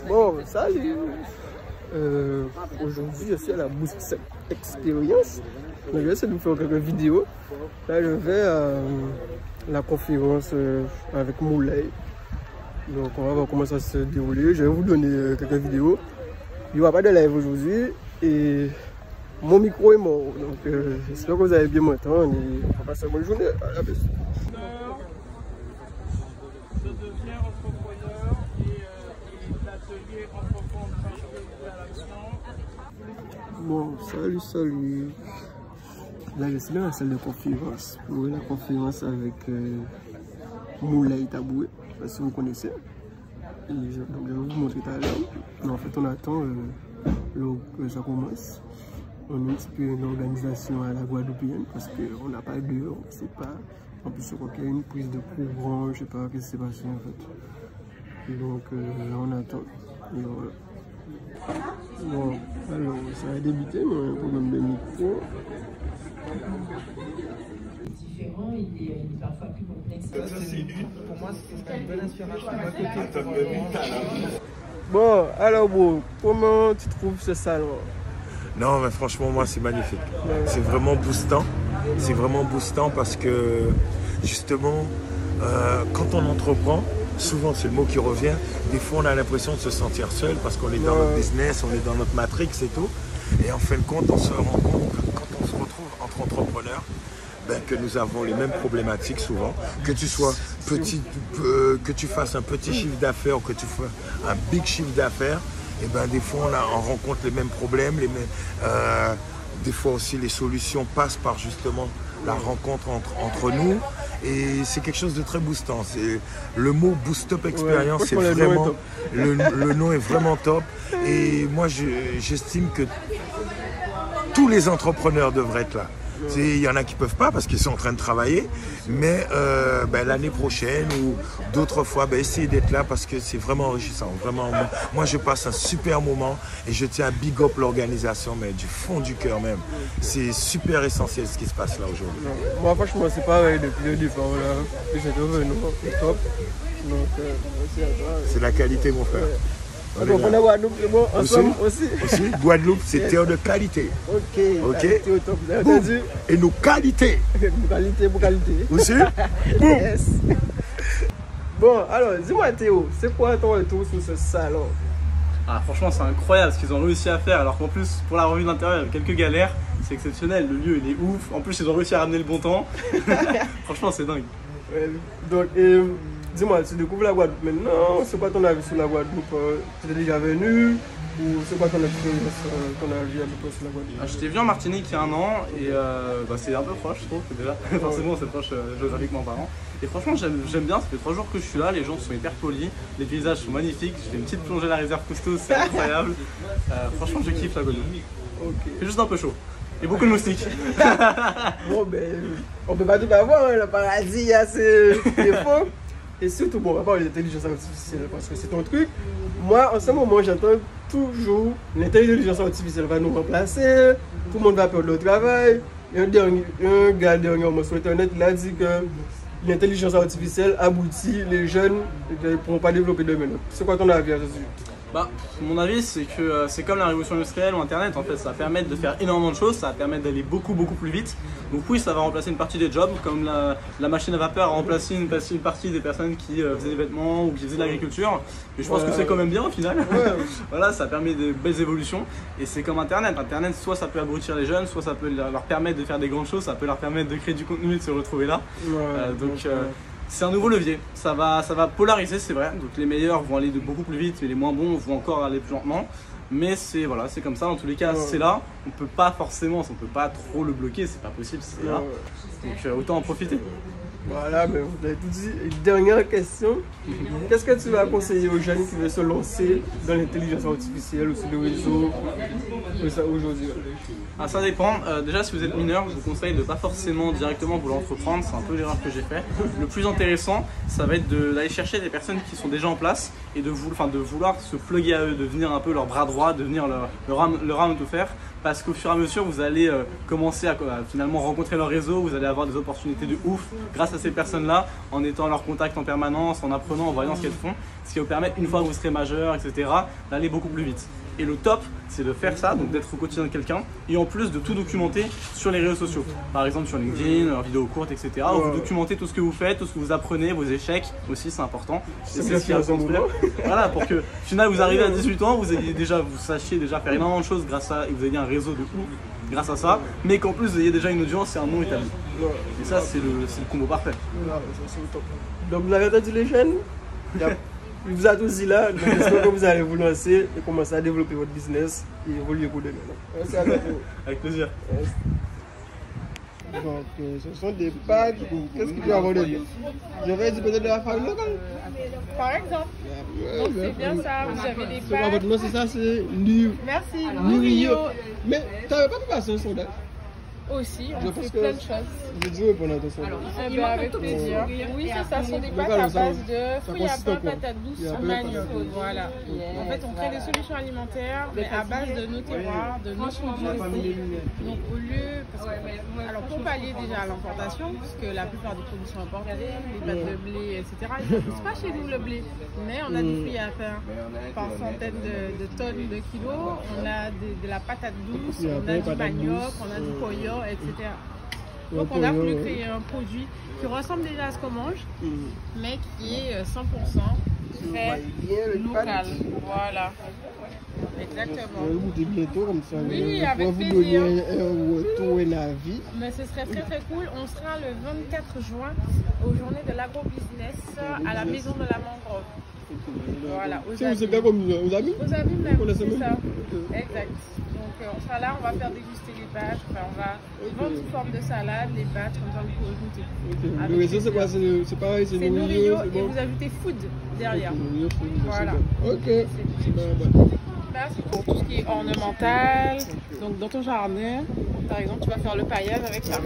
Bon, salut. Aujourd'hui, je suis à la Boost Experience. Je vais essayer de vous faire quelques vidéos. Là, je vais à la conférence avec Moulay. Donc, on va voir comment ça se déroule. Je vais vous donner quelques vidéos. Il n'y aura pas de live aujourd'hui. Et mon micro est mort. Donc, j'espère que vous allez bien m'entendre. Et on va passer une bonne journée. À la baisse. Je deviens entrepreneur et l'atelier entreprendre à l'action. Bon, salut. Là, je suis dans la salle de conférence pour la conférence avec Moulay Taboué, je ne sais pas si vous connaissez. Et donc, je vais vous montrer tout à l'heure. Mais en fait, on attend que ça commence. On est un petit peu une organisation à la Guadeloupéenne parce qu'on n'a pas d'heure, on ne sait pas. En plus, je crois qu'il y a une prise de courant, je ne sais pas ce qui s'est passé en fait. Et donc, on attend. Et voilà. Bon, alors ça va débuter, mais on a un problème de micro. Différent, il est parfois plus complexe. Pour moi, c'est une bonne inspiration à côté. Bon, alors bon, comment tu trouves ce salon? Non, mais franchement, moi, c'est magnifique. C'est vraiment boostant. C'est vraiment boostant parce que, justement, quand on entreprend, souvent, c'est le mot qui revient, des fois, on a l'impression de se sentir seul parce qu'on est dans notre business, on est dans notre matrix et tout. Et en fin de compte, on se rend compte que quand on se retrouve entre entrepreneurs, ben, que nous avons les mêmes problématiques souvent. Que tu sois petit, que tu fasses un petit chiffre d'affaires ou que tu fasses un big chiffre d'affaires, et ben, des fois, on rencontre les mêmes problèmes, des fois aussi les solutions passent par justement la rencontre entre nous et c'est quelque chose de très boostant. Le mot Boost Up Experience, c'est vraiment le nom est vraiment top et moi j'estime que tous les entrepreneurs devraient être là. Il y en a qui ne peuvent pas parce qu'ils sont en train de travailler, mais l'année prochaine ou d'autres fois, essayez d'être là parce que c'est vraiment enrichissant. Vraiment, moi, je passe un super moment et je tiens à big up l'organisation, mais du fond du cœur même. C'est super essentiel ce qui se passe là aujourd'hui. Moi, franchement, c'est pareil depuis le départ. C'est top. Donc, merci à toi. C'est la qualité, mon frère. Donc, on a Guadeloupe, bon, ensemble aussi. Guadeloupe, c'est terre de qualité. Ok. Qualité au top, vous avez entendu? Et nos qualités. Pour qualité. Aussi. Yes. Bon, alors, dis-moi Théo, c'est quoi ton retour sur ce salon? Ah, franchement, c'est incroyable ce qu'ils ont réussi à faire. Alors qu'en plus, pour la revue d'intérieur, il y a quelques galères. C'est exceptionnel. Le lieu, il est ouf. En plus, ils ont réussi à ramener le bon temps. Franchement, c'est dingue. Ouais, donc, dis-moi, tu découvres la Guadeloupe maintenant, c'est quoi ton avis sur la Guadeloupe? Tu es déjà venu ou c'est quoi ton avis à peu près sur la Guadeloupe? J'étais venu en Martinique il y a un an et c'est un peu proche, je trouve, déjà. Forcément, c'est proche géographiquement parlant. Et franchement, j'aime bien, ça fait 3 jours que je suis là, les gens sont hyper polis, les paysages sont magnifiques, j'ai fait une petite plongée à la réserve Cousteau, c'est incroyable. Franchement, je kiffe la Guadeloupe. Okay. C'est juste un peu chaud. Et beaucoup de moustiques. Bon, on peut pas tout avoir, hein, le paradis, c'est faux. Et surtout, bon, on va parler d'intelligence artificielle parce que c'est ton truc. Moi, en ce moment, j'entends toujours l'intelligence artificielle va nous remplacer, tout le monde va perdre le travail. Un gars dernièrement sur Internet, il a dit que l'intelligence artificielle aboutit les jeunes et ne pourront pas développer demain. C'est quoi ton avis à ce sujet? Mon avis, c'est que c'est comme la révolution industrielle ou Internet, en fait, ça va permettre de faire énormément de choses, ça va permettre d'aller beaucoup plus vite. Donc oui, ça va remplacer une partie des jobs, comme la machine à vapeur a remplacé une partie des personnes qui faisaient des vêtements ou qui faisaient de l'agriculture. Mais je pense que c'est quand même bien au final. Voilà, ça permet de belles évolutions. Et c'est comme Internet. Internet, soit ça peut abrutir les jeunes, soit ça peut leur permettre de faire des grandes choses, ça peut leur permettre de créer du contenu et de se retrouver là. C'est un nouveau levier, ça va polariser, c'est vrai, donc les meilleurs vont aller de beaucoup plus vite mais les moins bons vont encore aller plus lentement. Mais c'est comme ça, en tous les cas c'est là, on peut pas trop le bloquer, c'est pas possible, c'est là, donc autant en profiter. Voilà, mais vous avez tout dit. Et dernière question, qu'est-ce que tu vas conseiller aux jeunes qui veulent se lancer dans l'intelligence artificielle ou sur les réseaux aujourd'hui? Ça dépend. Déjà, si vous êtes mineur, je vous conseille de ne pas forcément directement vouloir entreprendre. C'est un peu l'erreur que j'ai fait. Le plus intéressant, ça va être d'aller chercher des personnes qui sont déjà en place et de vouloir se plugger à eux, de devenir un peu leur bras droit, de devenir leur âme de fer. Parce qu'au fur et à mesure, vous allez commencer à finalement rencontrer leur réseau, vous allez avoir des opportunités de ouf grâce à ces personnes-là, en étant à leur contact en permanence, en apprenant, en voyant ce qu'elles font, ce qui va vous permettre, une fois que vous serez majeur, etc., d'aller beaucoup plus vite. Et le top, c'est de faire ça, donc d'être au quotidien de quelqu'un, et en plus de tout documenter sur les réseaux sociaux. Par exemple sur LinkedIn, en vidéo courte, etc. Où vous documentez tout ce que vous faites, tout ce que vous apprenez, vos échecs aussi, c'est important. Et c'est ce qui va construire. Voilà, pour que au final vous arrivez à 18 ans, vous sachiez déjà faire énormément de choses grâce à, et vous ayez un réseau de ouf grâce à ça, mais qu'en plus vous ayez déjà une audience et un nom établi. Et ça, c'est le combo parfait. Donc vous avez entendu les jeunes, il vous a tous dit là, donc j'espère que vous allez vous lancer et commencer à développer votre business et évoluer pour demain. Merci à vous. Avec plaisir. Donc ce sont des pages, qu'est-ce qu'il peut y avoir de bien? J'aurais dit peut-être de la farine locale. Par exemple. Donc c'est bien ça, vous avez des C'est quoi pages. votre nom, c'est ça, c'est Liu. Merci, Rio. Rio. Mais tu n'avais pas pu passer un sondage? Aussi, Je on pense fait que plein de choses. j'ai dû répondre à ton sondage. Eh ben, avec plaisir. Oui, c'est ça, ce sont des pâtes à base de fruits à pain, patates douces, manioc. Voilà. En fait, on crée des solutions alimentaires, mais à base de nos terroirs, de nos produits. Donc, au lieu. Alors, pour pallier déjà à l'importation, puisque la plupart des produits sont importés, les pâtes de blé, etc., ils ne poussent pas chez nous le blé. Mais on a des fruits à pain par centaines de tonnes de kilos. On a de la patate douce, on a du manioc, on a du pollo, etc. Donc on a voulu créer un produit qui ressemble déjà à ce qu'on mange, mais qui est 100% très local. Voilà. Exactement. On va vous dire bientôt comme ça. Oui, on avec va vous plaisir. donner un retour et un avis. Mais ce serait très très cool. On sera le 24 juin aux journées de l'agrobusiness à la maison de la mangrove. Voilà, C'est bien comme aux amis? Aux amis même, connaissez c'est même? ça. Ok. Exact. Donc on sera là, on va faire déguster les pâtes, enfin, on va vendre sous forme de salade, les pâtes, comme ça vous pouvez goûter. Ok. Le réseau c'est quoi? C'est pareil, c'est C'est Nourrio, Nourrio c'est et bon? vous ajoutez food derrière. Nourrio, food, Voilà. c'est bon. Ok. C'est Bon. Merci pour tout ce qui est ornemental. Donc dans ton jardin, par exemple, tu vas faire le paillage avec ça.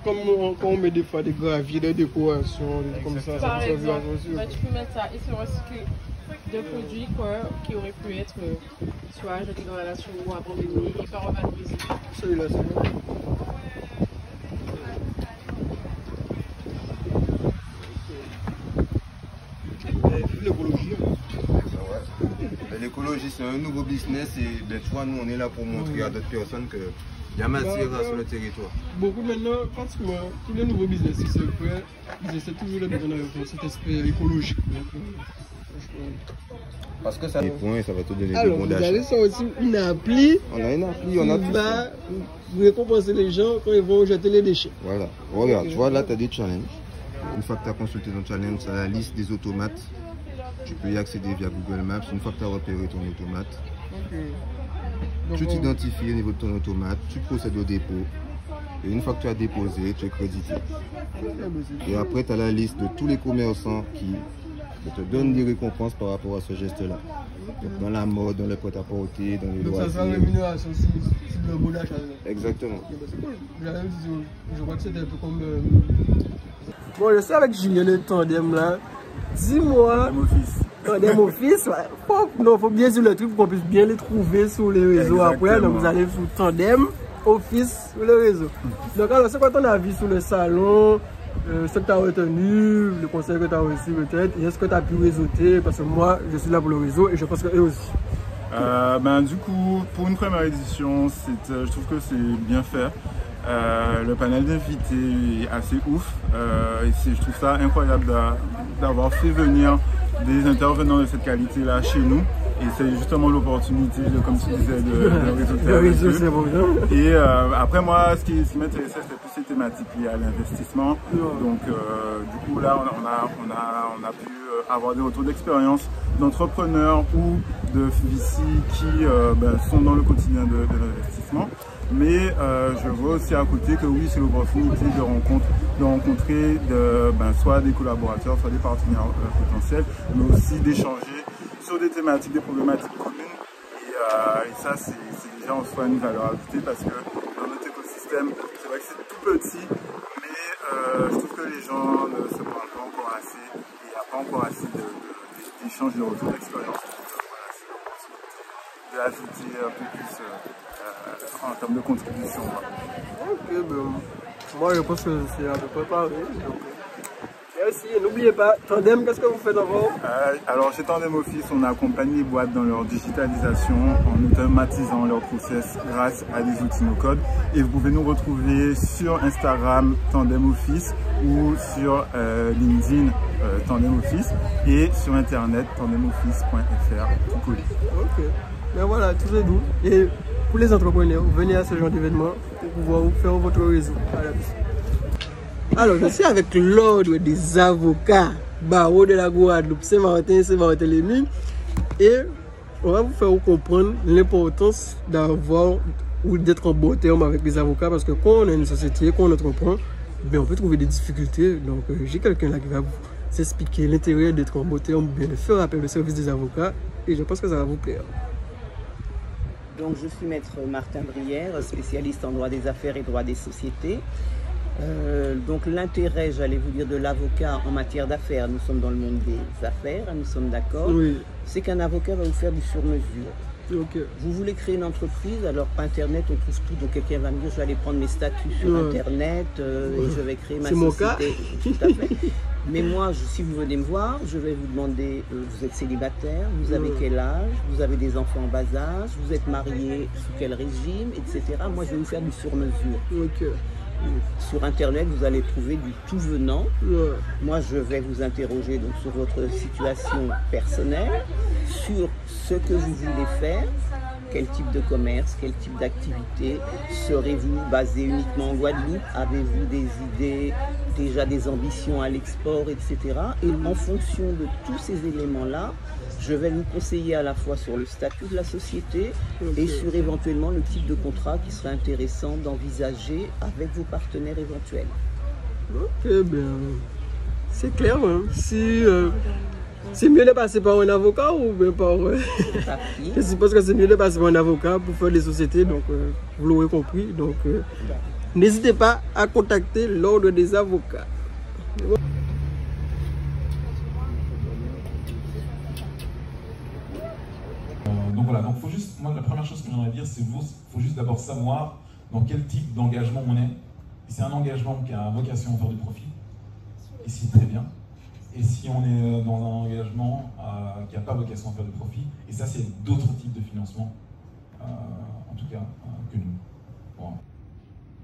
Comme on met des fois des graviers, des décorations, des trucs comme ça. Par Ça peut exemple, servir aussi. bah, tu peux mettre ça et se recycler de produits qui auraient pu être soit jetés dans la nature ou abandonnés et pas revalorisés. Celui-là, c'est bon. L'écologie. L'écologie, c'est un nouveau business et ben, tu vois, nous, on est là pour montrer à d'autres personnes qu'il y a matière sur le territoire. Beaucoup maintenant, pratiquement, tous les nouveaux business qui se font, ils essaient toujours de donner cet aspect écologique. Parce que ça des points, ça va te donner Alors, des bons vous d'achat. allez sortir une appli On a une appli, on a qui tout va ça. récompenser les gens quand ils vont jeter les déchets. Voilà. Regarde, tu vois, là, tu as des challenges. Une fois que tu as consulté ton challenge, tu as la liste des automates. Tu peux y accéder via Google Maps. Une fois que tu as repéré ton automate, tu t'identifies au niveau de ton automate, tu procèdes au dépôt. Et une fois que tu as déposé, tu es crédité. Et après, tu as la liste de tous les commerçants qui te donnent des récompenses par rapport à ce geste-là. Donc, dans la mode, dans les prêt-à-porter, dans les Donc ça sera loisirs. rémunération si le bon d'achat. Exactement. C'est cool. Je crois que c'était un peu comme... Bon, je suis avec Julien le tandem là. Dis-moi... Tandem office, il faut bien sur le truc pour qu'on puisse bien les trouver sur les réseaux. Après, donc vous allez sur tandem office sur le réseau. Donc alors, c'est quoi ton avis sur le salon? Ce que tu as retenu, le conseil que tu as reçu peut-être, et est-ce que tu as pu réseauter? Parce que moi, je suis là pour le réseau et je pense qu'eux aussi. Du coup, pour une première édition, je trouve que c'est bien fait. Le panel d'invités est assez ouf. Je trouve ça incroyable d'avoir fait venir des intervenants de cette qualité-là chez nous. Et c'est justement l'opportunité, comme tu disais, de réseauter. Le réseau, c'est bon. Et après moi, ce qui m'intéressait, c'était plus ces thématiques liées à l'investissement. Donc du coup là, on a pu avoir des retours d'expérience d'entrepreneurs ou de VC qui sont dans le quotidien de l'investissement. Mais je vois aussi à côté que oui, c'est l'opportunité de rencontrer soit des collaborateurs, soit des partenaires potentiels, mais aussi d'échanger sur des thématiques, des problématiques communes. Et ça, c'est déjà en soi une valeur ajoutée parce que dans notre écosystème, c'est vrai que c'est tout petit, mais je trouve que les gens ne se parlent pas encore assez et il n'y a pas encore assez d'échanges de retours d'expérience. Voilà, c'est l'opportunité d'ajouter un peu plus en termes de contribution. Ok, ben, Moi, je pense que c'est à peu près pareil. Et aussi, n'oubliez pas, Tandem, qu'est-ce que vous faites encore? Alors, chez Tandem Office, on accompagne les boîtes dans leur digitalisation en automatisant leur process grâce à des outils no-code. Et vous pouvez nous retrouver sur Instagram Tandem Office ou sur LinkedIn Tandem Office et sur Internet tandemoffice.fr tout collé. Ok. Ben voilà, tout est doux. Et pour les entrepreneurs, venez à ce genre d'événement pour pouvoir faire votre réseau. Voilà. Alors, je suis avec l'ordre des avocats barreaux de la Guadeloupe, Saint-Martin, Saint-Barthélemy, et on va vous faire comprendre l'importance d'avoir ou d'être en bon terme avec les avocats, parce que quand on a une société, quand on entreprend, ben on peut trouver des difficultés. Donc, j'ai quelqu'un là qui va vous expliquer l'intérêt d'être en bon terme, bien de faire appel au service des avocats, et je pense que ça va vous plaire. Donc, je suis maître Martin Brière, spécialiste en droit des affaires et droit des sociétés. Donc l'intérêt, j'allais vous dire, de l'avocat en matière d'affaires, nous sommes dans le monde des affaires, nous sommes d'accord, Oui. c'est qu'un avocat va vous faire du sur-mesure. Ok. Vous voulez créer une entreprise, alors par Internet on trouve tout, donc quelqu'un va me dire je vais aller prendre mes statuts sur Internet et je vais créer ma société. C'est mon cas. Tout à fait. Mais moi, si vous venez me voir, je vais vous demander, vous êtes célibataire, vous avez quel âge, vous avez des enfants en bas âge, vous êtes marié sous quel régime, etc. Moi je vais vous faire du sur-mesure. Ok. Sur Internet, vous allez trouver du tout venant. Ouais. Moi, je vais vous interroger donc, sur votre situation personnelle, sur ce que vous voulez faire, quel type de commerce, quel type d'activité. Serez-vous basé uniquement en Guadeloupe? Avez-vous des idées, déjà des ambitions à l'export, etc. Et en fonction de tous ces éléments-là, je vais vous conseiller à la fois sur le statut de la société et sur éventuellement le type de contrat qui serait intéressant d'envisager avec vos partenaires éventuels. Ok, bien. C'est clair, hein. Si c'est mieux de passer par un avocat ou bien par... Je suppose que c'est mieux de passer par un avocat pour faire des sociétés, donc vous l'aurez compris. Donc n'hésitez pas à contacter l'ordre des avocats. Donc voilà, donc faut juste, moi la première chose que j'aimerais dire, c'est qu'il faut juste d'abord savoir dans quel type d'engagement on est. Et c'est un engagement qui a vocation à faire du profit, et c'est très bien. Et si on est dans un engagement qui n'a pas vocation à faire du profit, et ça c'est d'autres types de financement, en tout cas que nous. Bon.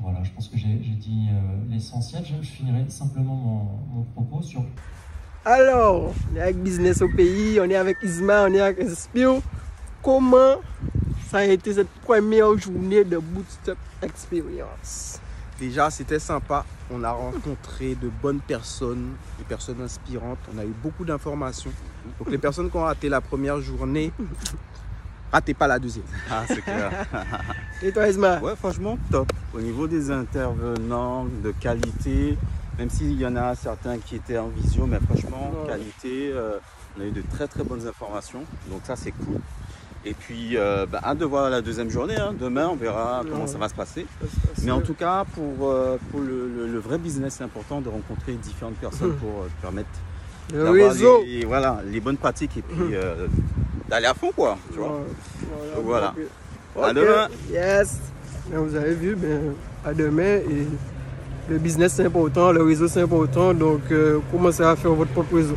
Voilà, je pense que j'ai dit l'essentiel. Je finirai simplement mon propos sur... Alors, on est avec Business au pays, on est avec Isma, on est avec Inspire. Comment ça a été cette première journée de Bootstrap Experience? Déjà, c'était sympa. On a rencontré de bonnes personnes, des personnes inspirantes. On a eu beaucoup d'informations. Donc, les personnes qui ont raté la première journée, ratez pas la deuxième. Ah, c'est clair. Et toi, Isma? Ouais, franchement, top. Au niveau des intervenants, de qualité, même s'il y en a certains qui étaient en visio, mais franchement, qualité, on a eu de très très bonnes informations. Donc, ça, c'est cool. Et puis, hâte de voir la deuxième journée. Hein. Demain, on verra comment ça va se passer. Mais en tout cas, pour le vrai business, c'est important de rencontrer différentes personnes pour permettre d'avoir les bonnes pratiques et puis d'aller à fond, quoi. Tu vois. Voilà. À demain. Yes. Vous avez vu, à demain. Et le business, c'est important, le réseau, c'est important. Donc, commencez à faire votre propre réseau.